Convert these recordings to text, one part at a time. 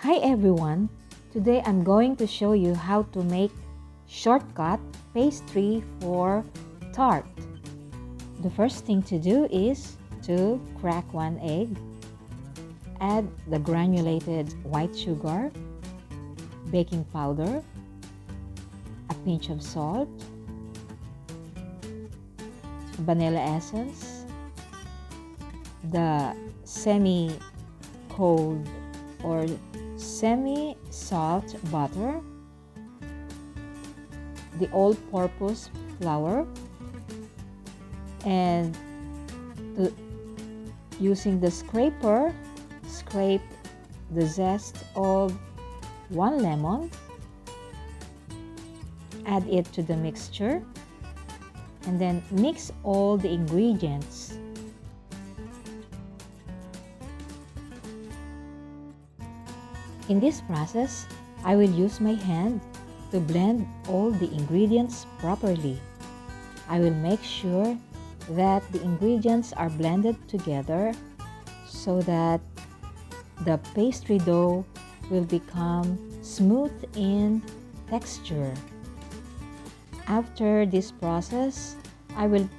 Hi everyone! Today I'm going to show you how to make shortcut pastry for tart. The first thing to do is to crack one egg, add the granulated white sugar, baking powder, a pinch of salt, vanilla essence, the semi-cold or semi-salt butter, the all-purpose flour, and using the scraper, scrape the zest of one lemon, add it to the mixture, and then mix all the ingredients. In this process, I will use my hand to blend all the ingredients properly. I will make sure that the ingredients are blended together so that the pastry dough will become smooth in texture. After this process, I will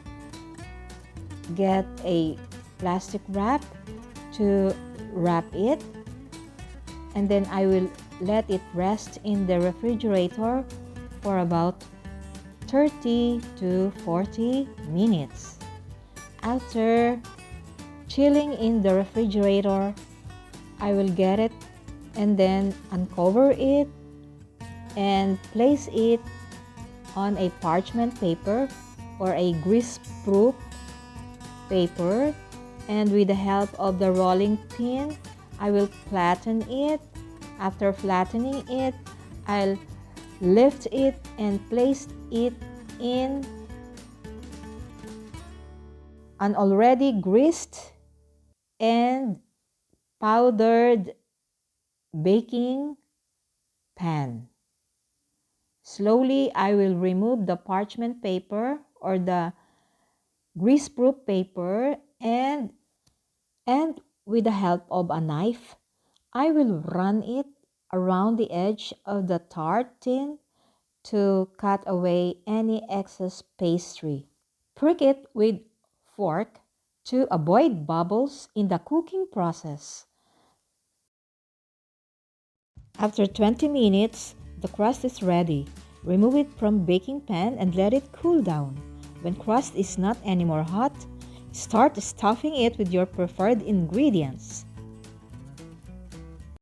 get a plastic wrap to wrap it, and then I will let it rest in the refrigerator for about 30 to 40 minutes. After chilling in the refrigerator, I will get it and then uncover it and place it on a parchment paper or a grease-proof paper, and with the help of the rolling pin, I will flatten it. After flattening it, I'll lift it and place it in an already greased and powdered baking pan. Slowly, I will remove the parchment paper or the grease-proof paper, and with the help of a knife, I will run it around the edge of the tart tin to cut away any excess pastry. Prick it with fork to avoid bubbles in the cooking process. After 20 minutes, the crust is ready. Remove it from baking pan and let it cool down. When crust is not anymore hot, start stuffing it with your preferred ingredients.